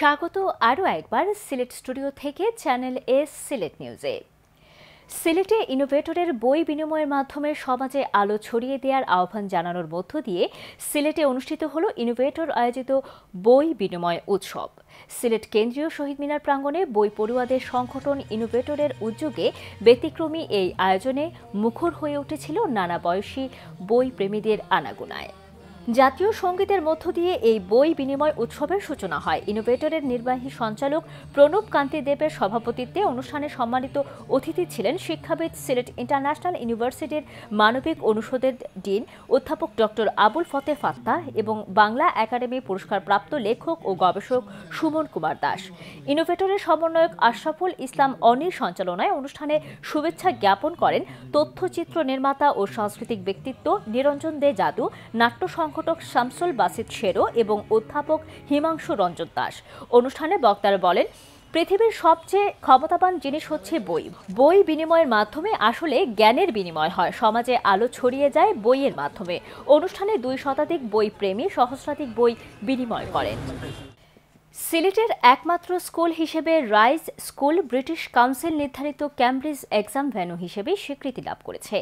স্বাগত আরও একবার সিলেট স্টুডিও থেকে চ্যানেল এস সিলেট নিউজে। সিলেটে ইনোভেটরের বই বিনিময়ের মাধ্যমে সমাজে আলো ছড়িয়ে দেওয়ার আহ্বান জানানোর মধ্য দিয়ে সিলেটে অনুষ্ঠিত হল ইনোভেটর আয়োজিত বই বিনিময় উৎসব। সিলেট কেন্দ্রীয় শহীদ মিনার প্রাঙ্গণে বই পড়ুয়াদের সংগঠন ইনোভেটরের উদ্যোগে ব্যতিক্রমী এই আয়োজনে মুখর হয়ে উঠেছিল নানা বয়সী বই প্রেমীদের আনাগোনায়। জাতীয় সঙ্গীতের মধ্য দিয়ে এই বই বিনিময় উৎসবের সূচনা হয়। ইনোভেটরের নির্বাহী সঞ্চালক প্রণব কান্তি দেবের সভাপতিত্বে অনুষ্ঠানে সম্মানিত অতিথি ছিলেন শিক্ষাবিদ, সিলেট ইন্টারন্যাশনাল ইউনিভার্সিটির মানবিক অনুষদের ডিন অধ্যাপক ডক্টর আবুল ফতে ফাত্তাহ এবং বাংলা একাডেমি পুরস্কারপ্রাপ্ত লেখক ও গবেষক সুমন কুমার দাস। ইনোভেটরের সমন্বয়ক আশরাফুল ইসলাম অনির সঞ্চালনায় অনুষ্ঠানে শুভেচ্ছা জ্ঞাপন করেন তথ্যচিত্র নির্মাতা ও সাংস্কৃতিক ব্যক্তিত্ব নিরঞ্জন দে জাদু, নাট্য সংগঠক শামসুল বাসিত শেরো এবং অধ্যাপক হিমাংশু রঞ্জন দাস। অনুষ্ঠানে বক্তারা বলেন, পৃথিবীর সবচেয়ে ক্ষমতাবান জিনিস হচ্ছে বই। বই বিনিময়ের মাধ্যমে আসলে জ্ঞানের বিনিময় হয়, সমাজে আলো ছড়িয়ে যায় বইয়ের মাধ্যমে। অনুষ্ঠানে 2 শতাধিক বই প্রেমী সহস্রাধিক বই বিনিময় করেন। সিলেটের একমাত্র স্কুল হিসেবে রাইজ স্কুল ব্রিটিশ কাউন্সিল নির্ধারিত ক্যামব্রিজ এক্সাম ভেন্যু হিসেবে স্বীকৃতি লাভ করেছে।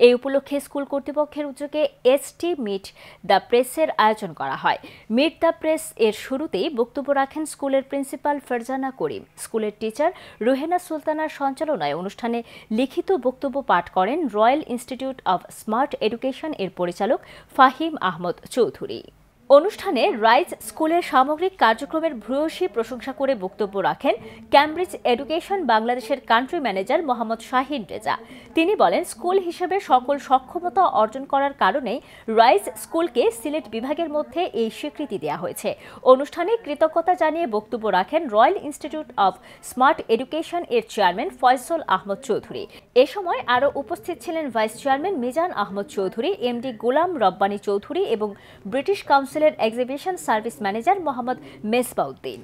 এই উপলক্ষে স্কুল কর্তৃপক্ষের উদ্যোগে এসটি মিট দ্য প্রেসের আয়োজন করা হয়। মিট দ্য প্রেস এর শুরুতেই বক্তব্য রাখেন স্কুলের প্রিন্সিপাল ফারজানা করিম। স্কুলের টিচার রুহেনা সুলতানার সঞ্চালনায় অনুষ্ঠানে লিখিত বক্তব্য পাঠ করেন royal Institute of Smart Education এর পরিচালক ফাহিম আহমদ চৌধুরী। অনুষ্ঠানে রাইজ স্কুলের সামগ্রিক কার্যক্রমের ভূয়সী প্রশংসা করে বক্তব্য রাখেন ক্যামব্রিজ এডুকেশন বাংলাদেশের কান্ট্রি ম্যানেজার মোহাম্মদ শাহিন রেজা। তিনি বলেন, স্কুল হিসেবে সকল সক্ষমতা অর্জন করার কারণেই রাইজ স্কুলকে সিলেট বিভাগের মধ্যে এই স্বীকৃতি দেওয়া হয়েছে। অনুষ্ঠানে কৃতজ্ঞতা জানিয়ে বক্তব্য রাখেন Royal Institute of Smart Education এর চেয়ারম্যান ফয়সল আহমদ চৌধুরী। এ সময় আরও উপস্থিত ছিলেন vice chairman Mizan Ahmad Chowdhury, MD Golam Rabbani Chowdhury এবং British Council exhibition service manager Mohammad Mesbauddin.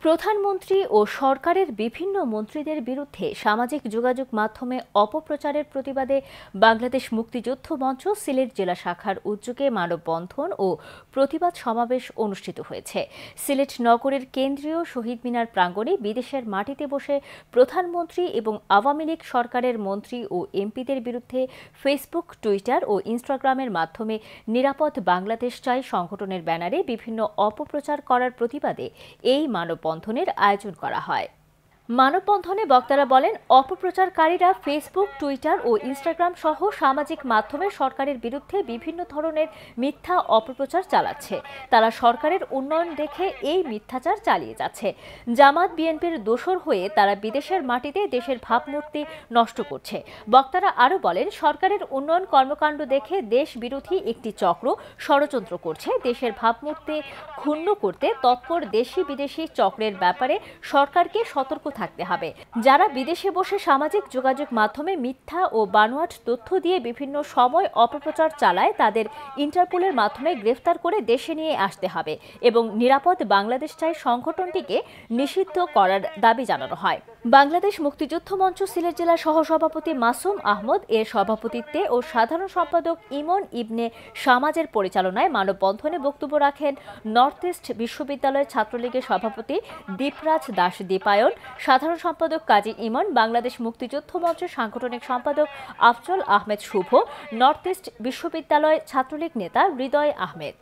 প্রধানমন্ত্রী ও সরকারের বিভিন্ন মন্ত্রীদের বিরুদ্ধে সামাজিক যোগাযোগ মাধ্যমে অপপ্রচারের প্রতিবাদে বাংলাদেশ মুক্তিযুদ্ধ মঞ্চ সিলেট জেলা শাখার উদ্যোগে মানববন্ধন ও প্রতিবাদ সমাবেশ অনুষ্ঠিত হয়েছে। সিলেট নগরের কেন্দ্রীয় শহীদ মিনার প্রাঙ্গণে বিদেশের মাটিতে বসে প্রধানমন্ত্রী এবং আওয়ামী লীগ সরকারের মন্ত্রী ও এমপিদের বিরুদ্ধে ফেসবুক, টুইটার ও ইনস্টাগ্রামের মাধ্যমে নিরাপদ বাংলাদেশ চাই সংগঠনের ব্যানারে বিভিন্ন অপপ্রচার করার প্রতিবাদে এই মানববন্ধনের আয়োজন করা হয়। মানববন্ধনে বক্তারা বলেন, অপপ্রচারকারীরা ফেসবুক, টুইটার ও ইনস্টাগ্রাম সহ সামাজিক মাধ্যমে সরকারের বিরুদ্ধে বিভিন্ন ধরনের মিথ্যা অপপ্রচার চালাচ্ছে। তারা সরকারের উন্নয়ন দেখে এই মিথ্যাচার চালিয়ে যাচ্ছে। জামাত বিএনপির দোসর হয়ে তারা বিদেশের মাটিতে দেশের ভাবমূর্তি নষ্ট করছে। বক্তারা আরও বলেন, সরকারের উন্নয়ন কর্মকাণ্ড দেখে দেশ বিরোধী একটি চক্র ষড়যন্ত্র করছে। দেশের ভাবমূর্তি ক্ষুণ্ণ করতে তৎপর দেশি বিদেশি চক্রের ব্যাপারে সরকারকে সতর্ক থাকতে হবে। যারা বিদেশে বসে সামাজিক যোগাযোগ মাধ্যমে মিথ্যা ও বানোয়াট তথ্য দিয়ে বিভিন্ন সময় অপপ্রচার চালায় তাদের ইন্টারপোলের মাধ্যমে গ্রেফতার করে দেশে নিয়ে আসতে হবে এবং নিরাপদ বাংলাদেশ চাই সংগঠনটিকে নিষিদ্ধ করার দাবি জানানো হয়। বাংলাদেশ মুক্তিযুদ্ধ মঞ্চ সিলেট জেলা সহসভাপতি মাসুম আহমদ এর সভাপতিত্বে ও সাধারণ সম্পাদক ইমন ইবনে সামাজের পরিচালনায় মানববন্ধনে বক্তব্য রাখেন নর্থ ইস্ট বিশ্ববিদ্যালয় ছাত্রলীগের সভাপতি দীপরাজ দাস দীপায়ন, সাধারণ সম্পাদক কাজী ইমন, বাংলাদেশ মুক্তিযুদ্ধ মঞ্চের সাংগঠনিক সম্পাদক আফজল আহমেদ শুভ, নর্থ ইস্ট বিশ্ববিদ্যালয় ছাত্রলীগ নেতা হৃদয় আহমেদ।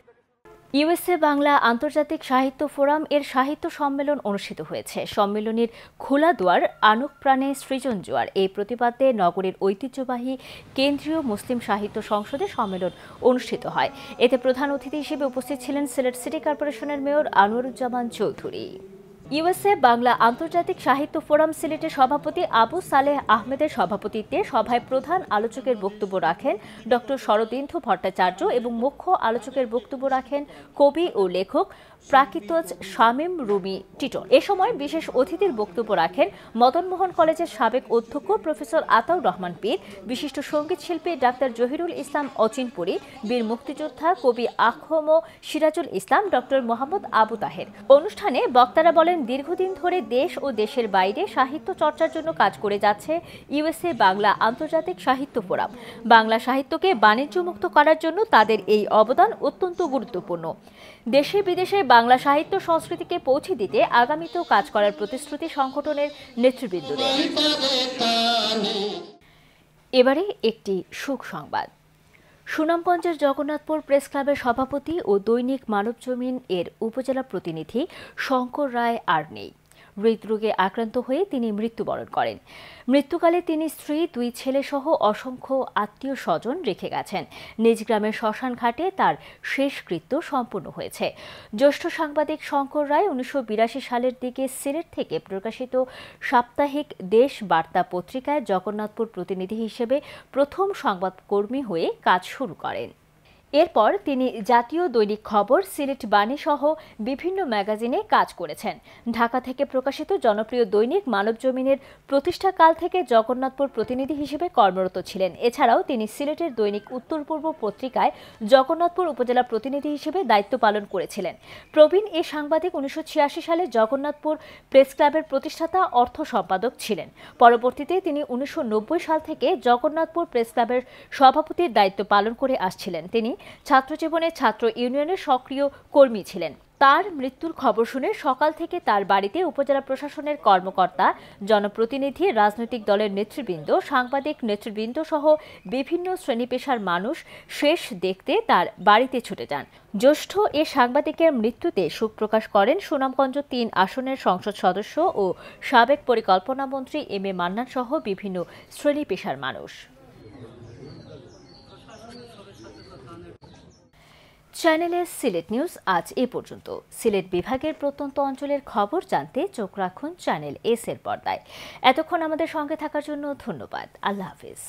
ইউএসএ বাংলা আন্তর্জাতিক সাহিত্য ফোরাম এর সাহিত্য সম্মেলন অনুষ্ঠিত হয়েছে। সম্মেলনের খোলা দুয়ার, আনুক প্রাণে সৃজন জোয়ার এই প্রতিবাদে নগরের ঐতিহ্যবাহী কেন্দ্রীয় মুসলিম সাহিত্য সংসদে সম্মেলন অনুষ্ঠিত হয়। এতে প্রধান অতিথি হিসেবে উপস্থিত ছিলেন সিলেট সিটি কর্পোরেশনের মেয়র আনোয়ারুজ্জামান চৌধুরী। ইউএসএ বাংলা আন্তর্জাতিক সাহিত্য ফোরাম সিলেটের সভাপতি আবু সালেহ আহমেদের সভাপতিত্বে সভায় প্রধান আলোচকের বক্তব্য রাখেন ডক্টর শরদিন্দু ভট্টাচার্য এবং মুখ্য আলোচকের বক্তব্য রাখেন কবি ও লেখক প্রাকৃতজ শামীম রুমি টিটন। এ সময় বিশেষ অতিথির বক্তব্য রাখেন মদনমোহন কলেজের সাবেক অধ্যক্ষ প্রফেসর আতাউর রহমান পীর, বিশিষ্ট সঙ্গীত শিল্পী ডাক্তার জহিরুল ইসলাম অচিনপুরী, বীর মুক্তিযোদ্ধা কবি আখম সিরাজুল ইসলাম, ডক্টর মোহাম্মদ আবু তাহের। অনুষ্ঠানে বক্তারা বলেন, বলেন, দীর্ঘদিন ধরে দেশ ও দেশের বাইরে সাহিত্য চর্চার জন্য কাজ করে যাচ্ছে ইউএসএ বাংলা আন্তর্জাতিক সাহিত্য ফোরাম। বাংলা সাহিত্যকে বাণিজ্যমুক্ত করার জন্য তাদের এই অবদান অত্যন্ত গুরুত্বপূর্ণ। দেশে বিদেশে বাংলা সাহিত্য সংস্কৃতিকে পৌঁছে দিতে আগামীতেও কাজ করার প্রতিশ্রুতি সংগঠনের নেতৃবৃন্দদের। এবারে একটি সুখ সংবাদ। সুনামগঞ্জের জগন্নাথপুর প্রেস ক্লাবের সভাপতি ও দৈনিক মানবজমিন এর উপজেলা প্রতিনিধি শঙ্কর রায় আর নেই। হৃদরোগে আক্রান্ত হয়ে তিনি মৃত্যুবরণ করেন। মৃত্যুকালে তিনি স্ত্রী, 2 ছেলে সহ অসংখ্য আত্মীয় স্বজন রেখে গেছেন। নিজ গ্রামের শ্মশান ঘাটে তার শেষকৃত্য সম্পন্ন হয়েছে। জ্যেষ্ঠ সাংবাদিক শঙ্কর রায় 1982 সালের দিকে সিলেট থেকে প্রকাশিত সাপ্তাহিক দেশ বার্তা পত্রিকায় জগন্নাথপুর প্রতিনিধি হিসেবে প্রথম সংবাদকর্মী হয়ে কাজ শুরু করেন। এরপর তিনি জাতীয় দৈনিক খবর, সিলেট বাণী সহ বিভিন্ন ম্যাগাজিনে কাজ করেছেন। ঢাকা থেকে প্রকাশিত জনপ্রিয় দৈনিক মানবজমিনের প্রতিষ্ঠাকাল থেকে জগন্নাথপুর প্রতিনিধি হিসেবে কর্মরত ছিলেন। এছাড়াও তিনি সিলেটের দৈনিক উত্তর পূর্ব পত্রিকায় জগন্নাথপুর উপজেলা প্রতিনিধি হিসেবে দায়িত্ব পালন করেছিলেন। প্রবীণ এ সাংবাদিক 1986 সালে জগন্নাথপুর প্রেস ক্লাবের প্রতিষ্ঠাতা অর্থ সম্পাদক ছিলেন। পরবর্তীতে তিনি 1990 সাল থেকে জগন্নাথপুর প্রেস ক্লাবের সভাপতির দায়িত্ব পালন করে আসছিলেন। তিনি ছাত্রজীবনে ছাত্র ইউনিয়নের সক্রিয় কর্মী ছিলেন। তার মৃত্যুর খবর শুনে সকাল থেকে তার বাড়িতে উপজেলা প্রশাসনের কর্মকর্তা, জনপ্রতিনিধি, রাজনৈতিক দলের নেতৃবৃন্দ, সাংবাদিক নেতৃবৃন্দ সহ বিভিন্ন শ্রেণী পেশার মানুষ শেষ দেখতে তার বাড়িতে ছুটে যান। জ্যেষ্ঠ এ সাংবাদিকের মৃত্যুতে শোক প্রকাশ করেন সুনামগঞ্জ 3 আসনের সংসদ সদস্য ও সাবেক পরিকল্পনা মন্ত্রী এম এ মান্নান সহ বিভিন্ন শ্রেণী পেশার মানুষ। চ্যানেলে সিলেট নিউজ আজ এ পর্যন্ত। সিলেট বিভাগের প্রত্যন্ত অঞ্চলের খবর জানতে চোখ রাখুন চ্যানেল এস এর পর্দায়। এতক্ষণ আমাদের সঙ্গে থাকার জন্য ধন্যবাদ। আল্লাহ হাফিজ।